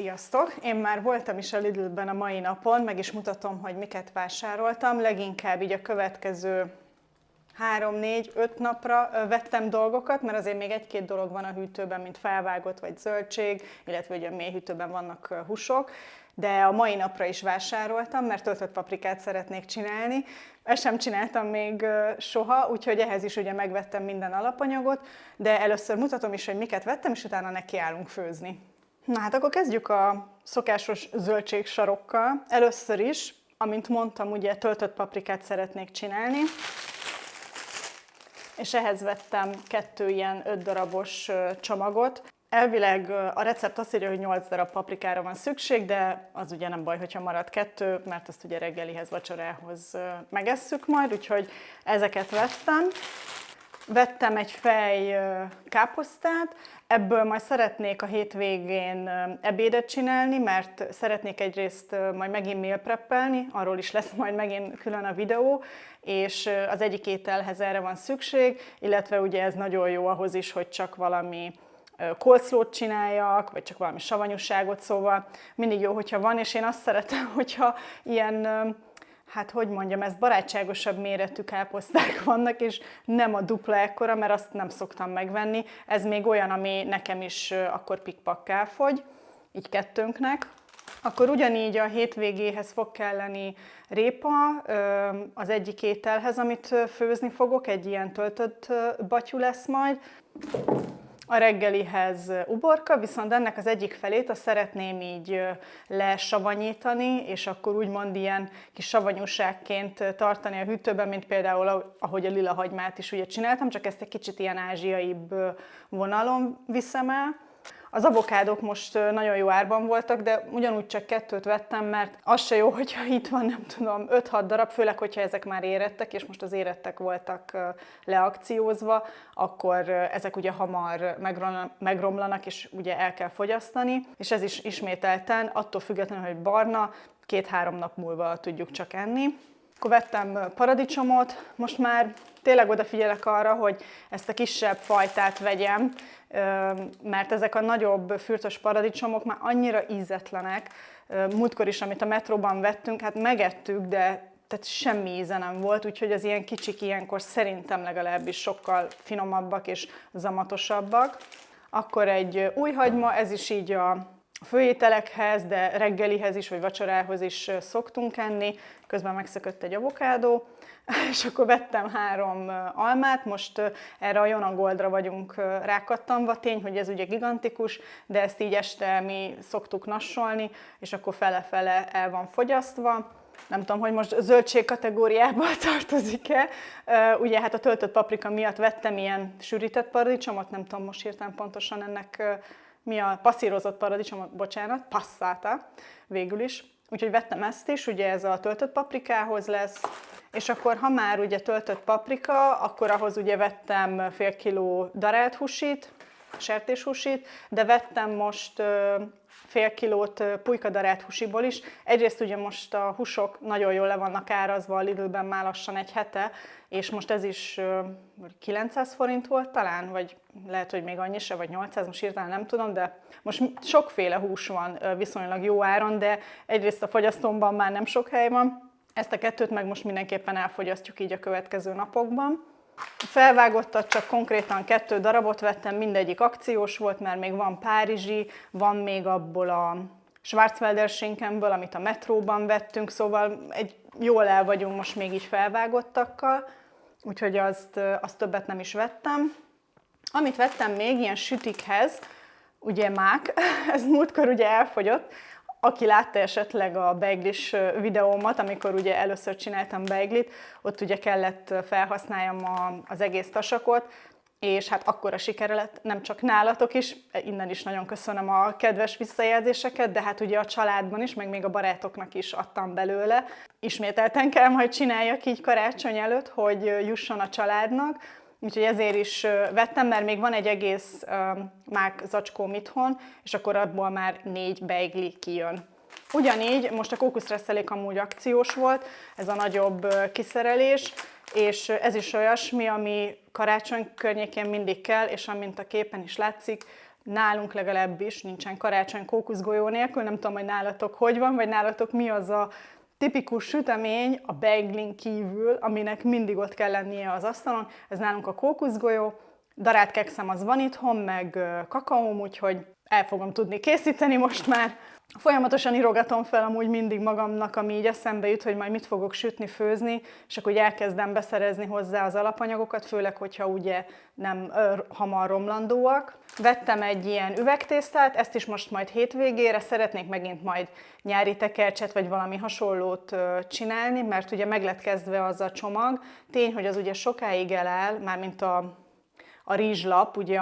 Sziasztok! Én már voltam is a Lidlben a mai napon, meg is mutatom, hogy miket vásároltam. Leginkább így a következő 3-4-5 napra vettem dolgokat, mert azért még egy-két dolog van a hűtőben, mint felvágott vagy zöldség, illetve ugye a mélyhűtőben vannak húsok, de a mai napra is vásároltam, mert töltött paprikát szeretnék csinálni. Ezt sem csináltam még soha, úgyhogy ehhez is ugye megvettem minden alapanyagot, de először mutatom is, hogy miket vettem, és utána nekiállunk főzni. Na hát akkor kezdjük a szokásos zöldségsarokkal. Először is, amint mondtam, ugye töltött paprikát szeretnék csinálni, és ehhez vettem 2 ilyen 5 darabos csomagot. Elvileg a recept azt írja, hogy 8 darab paprikára van szükség, de az ugye nem baj, hogyha marad 2, mert azt ugye reggelihez, vacsorához megesszük majd, úgyhogy ezeket vettem. Vettem egy fej káposztát, ebből majd szeretnék a hétvégén ebédet csinálni, mert szeretnék egyrészt majd megint meal preppelni, arról is lesz majd megint külön a videó, és az egyik ételhez erre van szükség, illetve ugye ez nagyon jó ahhoz is, hogy csak valami coleslaw-t csináljak, vagy csak valami savanyúságot, szóval mindig jó, hogyha van, és én azt szeretem, hogyha ilyen, hát hogy mondjam, ez barátságosabb méretű káposzták vannak, és nem a dupla ekkora, mert azt nem szoktam megvenni. Ez még olyan, ami nekem is akkor pikpak elfogy, így kettőnknek. Akkor ugyanígy a hétvégéhez fog kelleni répa, az egyik ételhez, amit főzni fogok, egy ilyen töltött batyú lesz majd. A reggelihez uborka, viszont ennek az egyik felét azt szeretném így lesavanyítani, és akkor úgymond ilyen kis savanyúságként tartani a hűtőben, mint például ahogy a lila hagymát is ugye csináltam, csak ezt egy kicsit ilyen ázsiaibb vonalon viszem el. Az avokádok most nagyon jó árban voltak, de ugyanúgy csak 2 vettem, mert az se jó, hogyha itt van, nem tudom, 5-6 darab, főleg, hogyha ezek már érettek, és most az érettek voltak leakciózva, akkor ezek ugye hamar megromlanak, és ugye el kell fogyasztani, és ez is ismételten, attól függetlenül, hogy barna, 2-3 nap múlva tudjuk csak enni. Akkor vettem paradicsomot, most már tényleg odafigyelek arra, hogy ezt a kisebb fajtát vegyem, mert ezek a nagyobb fürtös paradicsomok már annyira ízetlenek. Múltkor is, amit a metróban vettünk, hát megettük, de tehát semmi íze nem volt, úgyhogy az ilyen kicsik ilyenkor szerintem legalábbis sokkal finomabbak és zamatosabbak. Akkor egy új hagyma, ez is így a főételekhez, de reggelihez is, vagy vacsorához is szoktunk enni. Közben megszökött egy avokádó, és akkor vettem 3 almát, most erre a Jona Goldra vagyunk rákattanva, tény, hogy ez ugye gigantikus, de ezt így este mi szoktuk nassolni, és akkor fele-fele el van fogyasztva. Nem tudom, hogy most zöldség kategóriába tartozik-e. Ugye hát a töltött paprika miatt vettem ilyen sűrített paradicsomot, nem tudom most hirtelen pontosan ennek mi a passzírozott paradicsom, bocsánat, passata végül is. Úgyhogy vettem ezt is, ugye ez a töltött paprikához lesz, és akkor ha már ugye töltött paprika, akkor ahhoz ugye vettem fél kiló darált húsit, sertéshúsit, de vettem most fél kilót pulyka-darált húsiból is. Egyrészt ugye most a húsok nagyon jól le vannak árazva, a Lidlben már lassan egy hete, és most ez is 900 forint volt talán, vagy lehet, hogy még annyi se, vagy 800, most hirtelen nem tudom, de most sokféle hús van viszonylag jó áron, de egyrészt a fogyasztómban már nem sok hely van. Ezt a 2 meg most mindenképpen elfogyasztjuk így a következő napokban. Felvágottat csak konkrétan 2 darabot vettem, mindegyik akciós volt, mert még van párizsi, van még abból a Schwarzwälder schinkenből, amit a metróban vettünk, szóval jól el vagyunk most még így felvágottakkal, úgyhogy azt többet nem is vettem. Amit vettem még ilyen sütikhez, ugye mák, ez múltkor ugye elfogyott. Aki látta esetleg a beiglis videómat, amikor ugye először csináltam beiglit, ott ugye kellett felhasználjam az egész tasakot, és hát akkora sikere lett, nem csak nálatok is, innen is nagyon köszönöm a kedves visszajelzéseket, de hát ugye a családban is, meg még a barátoknak is adtam belőle. Ismételten kell majd csináljak így karácsony előtt, hogy jusson a családnak. Úgyhogy ezért is vettem, mert még van egy egész mák zacskóm itthon, és akkor abból már 4 beigli kijön. Ugyanígy most a kókuszreszelék amúgy akciós volt, ez a nagyobb kiszerelés, és ez is olyasmi, ami karácsony környékén mindig kell, és amint a képen is látszik, nálunk legalábbis nincsen karácsony kókuszgolyó nélkül, nem tudom, hogy nálatok hogy van, vagy nálatok mi az a tipikus sütemény a beiglin kívül, aminek mindig ott kell lennie az asztalon. Ez nálunk a kókuszgolyó, darált kekszem az van itthon, meg kakaóm, úgyhogy el fogom tudni készíteni most már. Folyamatosan írogatom fel amúgy mindig magamnak, ami így eszembe jut, hogy majd mit fogok sütni, főzni, és akkor úgy elkezdem beszerezni hozzá az alapanyagokat, főleg, hogyha ugye nem hamar romlandóak. Vettem egy ilyen üvegtésztát, ezt is most majd hétvégére szeretnék megint majd nyári tekercset, vagy valami hasonlót csinálni, mert ugye meg lett kezdve az a csomag. Tény, hogy az ugye sokáig eláll, mármint a rizslap, ugye,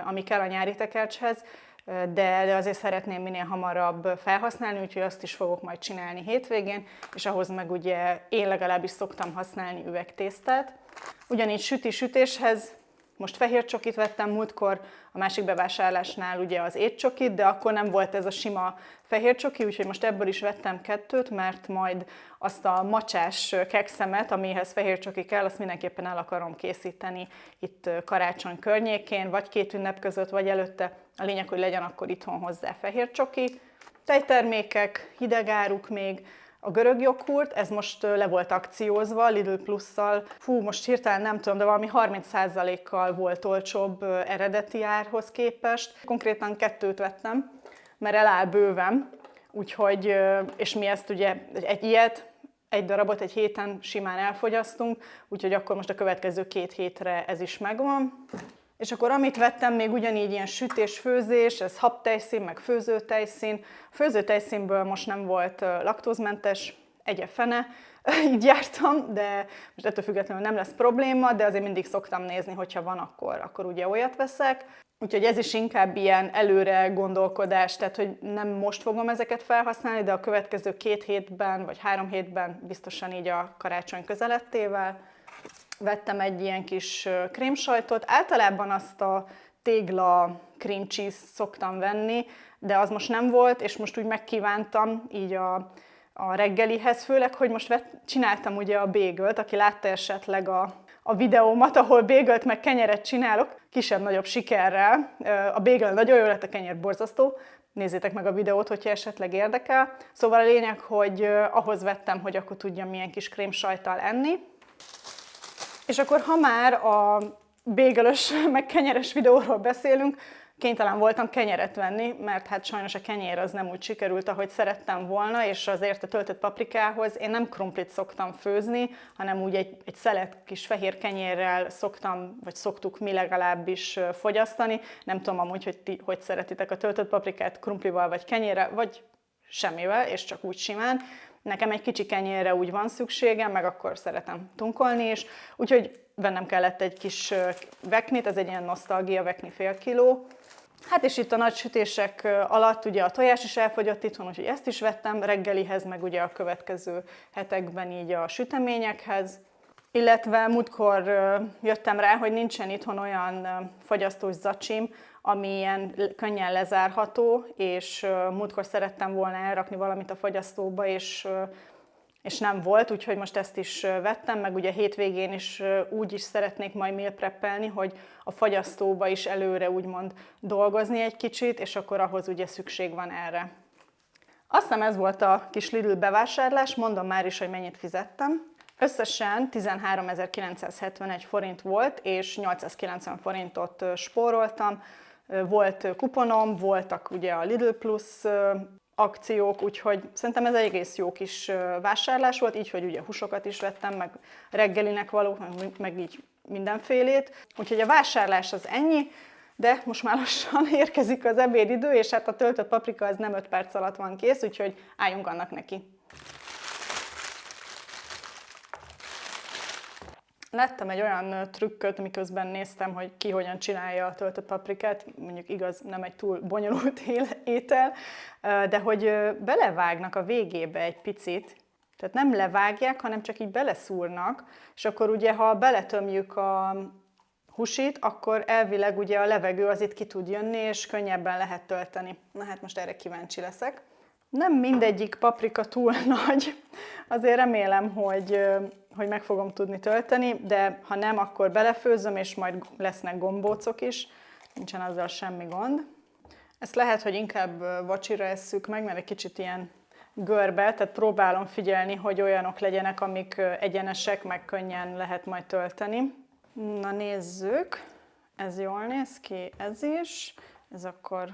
ami kell a nyári tekercshez, de azért szeretném minél hamarabb felhasználni, úgyhogy azt is fogok majd csinálni hétvégén, és ahhoz meg ugye én legalábbis szoktam használni üvegtésztát. Ugyanígy sütéshez most fehér csokit vettem múltkor, a másik bevásárlásnál ugye az étcsokit, de akkor nem volt ez a sima fehér csoki, úgyhogy most ebből is vettem 2, mert majd azt a macsás kekszemet, amihez fehér csoki kell, azt mindenképpen el akarom készíteni itt karácsony környékén, vagy 2 ünnep között, vagy előtte. A lényeg, hogy legyen akkor itthon hozzá fehér csoki. Tejtermékek, hidegáruk még, a görög joghurt, ez most le volt akciózva, Lidl Plusszal. Fú, most hirtelen nem tudom, de valami 30%-kal volt olcsóbb eredeti árhoz képest. Konkrétan 2 vettem, mert eláll bőven, úgyhogy, és mi ezt ugye egy darabot egy héten simán elfogyasztunk, úgyhogy akkor most a következő 2 hétre ez is megvan. És akkor amit vettem, még ugyanígy ilyen sütés-főzés, ez habtejszín, meg főzőtejszín. A főzőtejszínből most nem volt laktózmentes, fene, így jártam, de most ettől függetlenül nem lesz probléma, de azért mindig szoktam nézni, hogyha van, akkor ugye olyat veszek. Úgyhogy ez is inkább ilyen előre gondolkodás, tehát hogy nem most fogom ezeket felhasználni, de a következő 2 hétben vagy 3 hétben biztosan így a karácsony közelettével. Vettem egy ilyen kis krémsajtot, általában azt a tégla cream cheese szoktam venni, de az most nem volt, és most úgy megkívántam így a reggelihez, főleg, hogy most csináltam ugye a bagelt, aki látta esetleg a videómat, ahol bagelt meg kenyeret csinálok, kisebb-nagyobb sikerrel. A bagel nagyon jó lett, a kenyér borzasztó. Nézzétek meg a videót, hogyha esetleg érdekel. Szóval a lényeg, hogy ahhoz vettem, hogy akkor tudjam milyen kis krémsajttal enni. És akkor, ha már a bégelös, meg kenyeres videóról beszélünk, kénytelen voltam kenyeret venni, mert hát sajnos a kenyér az nem úgy sikerült, ahogy szerettem volna, és azért a töltött paprikához én nem krumplit szoktam főzni, hanem úgy egy szelet kis fehér kenyérrel szoktuk mi legalábbis fogyasztani. Nem tudom amúgy, hogy ti hogy szeretitek a töltött paprikát, krumplival vagy kenyérrel, vagy semmivel, és csak úgy simán. Nekem egy kicsi kenyérre úgy van szükségem, meg akkor szeretem tunkolni is, úgyhogy vennem kellett egy kis veknit, ez egy ilyen nosztalgia vekni fél kiló. Hát és itt a nagy sütések alatt ugye a tojás is elfogyott itthon, úgyhogy ezt is vettem reggelihez, meg ugye a következő hetekben így a süteményekhez. Illetve múltkor jöttem rá, hogy nincsen itthon olyan fagyasztós zacsim, ami ilyen könnyen lezárható, és múltkor szerettem volna elrakni valamit a fagyasztóba, és nem volt, úgyhogy most ezt is vettem, meg ugye hétvégén is úgy is szeretnék majd meal preppelni, hogy a fagyasztóba is előre úgymond dolgozni egy kicsit, és akkor ahhoz ugye szükség van erre. Azt hiszem ez volt a kis Lidl bevásárlás, mondom már is, hogy mennyit fizettem. Összesen 13.971 forint volt, és 890 forintot spóroltam. Volt kuponom, voltak ugye a Lidl Plus akciók, úgyhogy szerintem ez egy egész jó kis vásárlás volt, így, hogy ugye húsokat is vettem, meg reggelinek való, meg így mindenfélét. Úgyhogy a vásárlás az ennyi, de most már lassan érkezik az ebédidő, és hát a töltött paprika az nem 5 perc alatt van kész, úgyhogy álljunk annak neki. Láttam egy olyan trükköt, miközben néztem, hogy ki hogyan csinálja a töltött paprikát, mondjuk igaz, nem egy túl bonyolult étel, de hogy belevágnak a végébe egy picit, tehát nem levágják, hanem csak így beleszúrnak, és akkor ugye, ha beletömjük a húsit, akkor elvileg ugye a levegő az itt ki tud jönni, és könnyebben lehet tölteni. Na hát most erre kíváncsi leszek. Nem mindegyik paprika túl nagy, azért remélem, hogy meg fogom tudni tölteni, de ha nem, akkor belefőzöm, és majd lesznek gombócok is. nincsen azzal semmi gond. Ezt lehet, hogy inkább vacsira esszük meg, mert egy kicsit ilyen görbe, tehát próbálom figyelni, hogy olyanok legyenek, amik egyenesek, meg könnyen lehet majd tölteni. Na nézzük, ez jól néz ki, ez is, ez akkor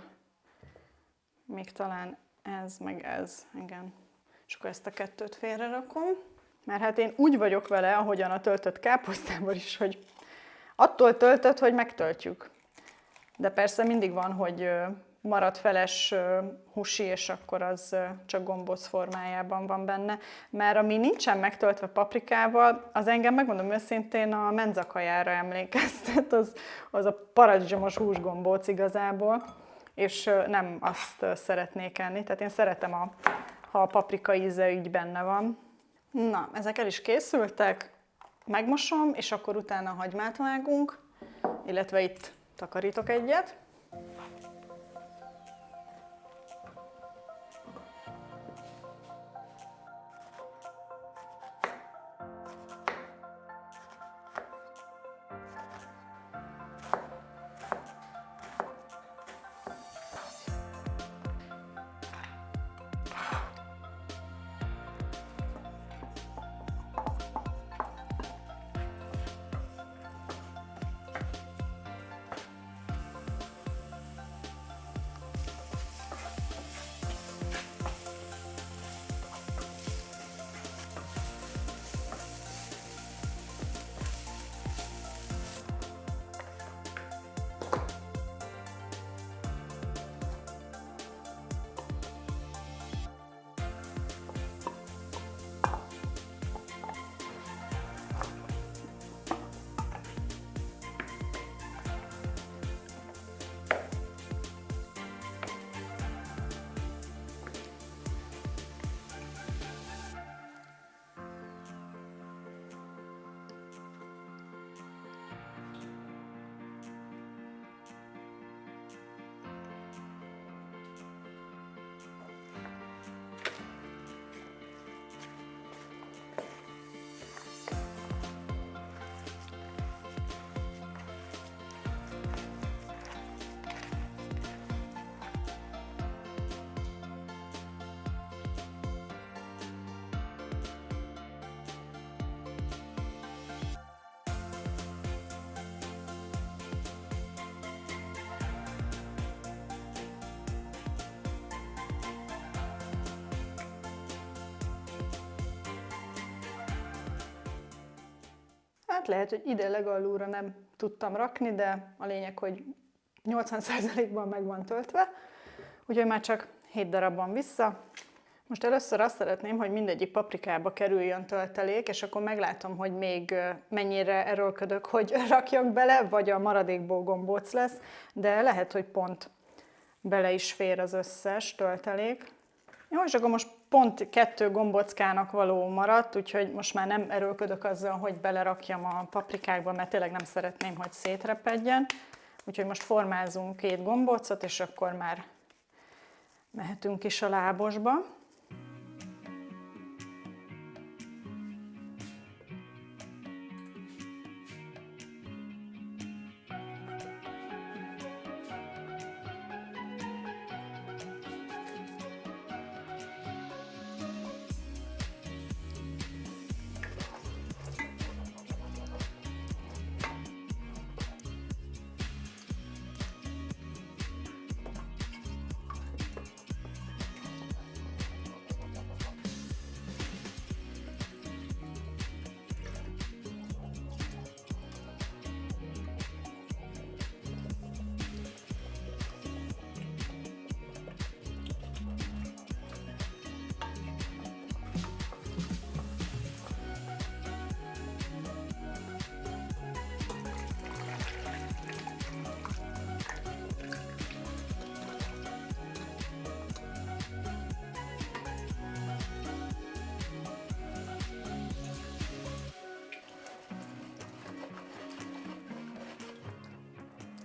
még talán ez, meg ez, igen. És akkor ezt a kettőt félre rakom. Mert hát én úgy vagyok vele, ahogyan a töltött káposztával is, hogy attól töltött, hogy megtöltjük. De persze mindig van, hogy marad feles husi, és akkor az csak gombóc formájában van benne. Mert ami nincsen megtöltve paprikával, az engem, megmondom őszintén, a menzakajára emlékeztet, az a paradicsomos húsgombóc igazából, és nem azt szeretnék enni. Tehát én szeretem, ha a paprika íze így benne van. Na, ezek el is készültek, megmosom, és akkor utána hagymát vágunk, illetve itt takarítok egyet. Hát lehet, hogy ide legalulra nem tudtam rakni, de a lényeg, hogy 80%-ban meg van töltve, úgyhogy már csak 7 darab van vissza. Most először azt szeretném, hogy mindegyik paprikába kerüljön töltelék, és akkor meglátom, hogy még mennyire erőlködök, hogy rakjak bele, vagy a maradékból gombóc lesz, de lehet, hogy pont bele is fér az összes töltelék. Jó, és akkor most pont 2 gombockának való maradt, úgyhogy most már nem erőlködök azzal, hogy belerakjam a paprikákba, mert tényleg nem szeretném, hogy szétrepedjen. Úgyhogy most formázunk 2 gombócot, és akkor már mehetünk is a lábosba.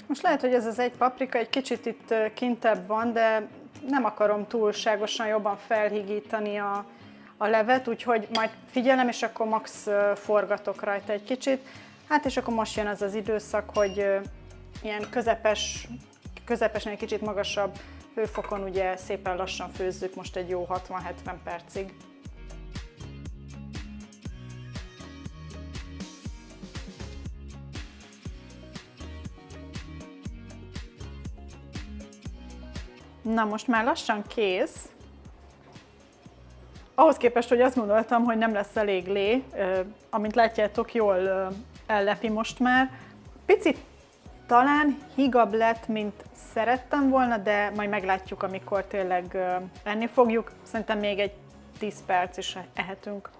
Most lehet, hogy ez az egy paprika egy kicsit itt kintebb van, de nem akarom túlságosan jobban felhigítani a levet, úgyhogy majd figyelem, és akkor max forgatok rajta egy kicsit. Hát és akkor most jön az az időszak, hogy ilyen közepesen egy kicsit magasabb hőfokon ugye szépen lassan főzzük most egy jó 60-70 percig. Na most már lassan kész. Ahhoz képest, hogy azt gondoltam, hogy nem lesz elég lé, amint látjátok, jól ellepi most már. Picit talán hígabb lett, mint szerettem volna, de majd meglátjuk, amikor tényleg enni fogjuk. Szerintem még egy 10 perc is ehetünk.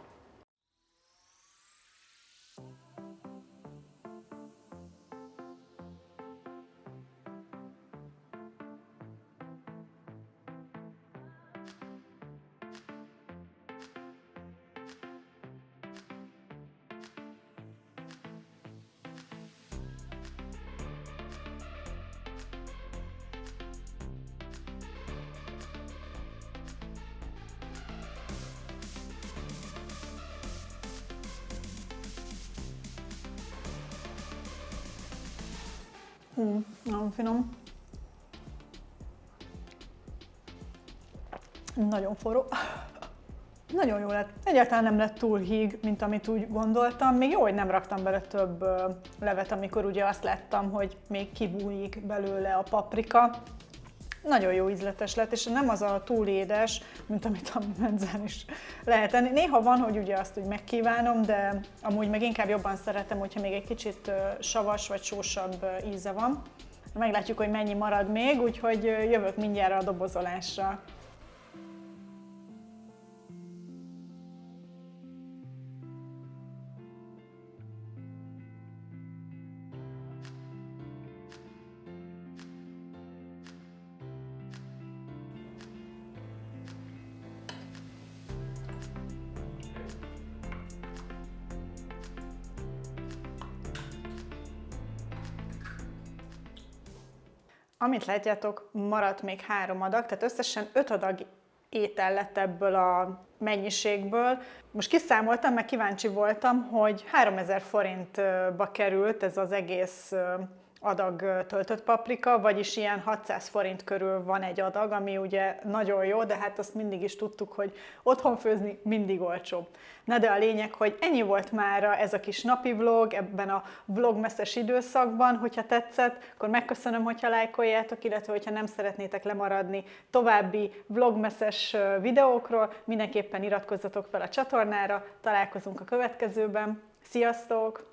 Nagyon finom. Nagyon forró. Nagyon jó lett. Egyáltalán nem lett túl híg, mint amit úgy gondoltam. Még jó, hogy nem raktam bele több levet, amikor ugye azt láttam, hogy még kibújik belőle a paprika. Nagyon jó ízletes lett, és nem az a túl édes, mint amit a menzán is lehet enni. Néha van, hogy ugye azt úgy megkívánom, de amúgy meg inkább jobban szeretem, hogyha még egy kicsit savas vagy sósabb íze van. Meglátjuk, hogy mennyi marad még, úgyhogy jövök mindjárt a dobozolásra. Amit látjátok, maradt még 3 adag, tehát összesen 5 adag étel lett ebből a mennyiségből. Most kiszámoltam, meg kíváncsi voltam, hogy 3000 forintba került ez az egész adag töltött paprika, vagyis ilyen 600 forint körül van egy adag, ami ugye nagyon jó, de hát azt mindig is tudtuk, hogy otthon főzni mindig olcsóbb. Na de a lényeg, hogy ennyi volt mára ez a kis napi vlog ebben a vlogmesszes időszakban. Hogyha tetszett, akkor megköszönöm, hogyha lájkoljátok, illetve hogyha nem szeretnétek lemaradni további vlogmesszes videókról, mindenképpen iratkozzatok fel a csatornára, találkozunk a következőben. Sziasztok!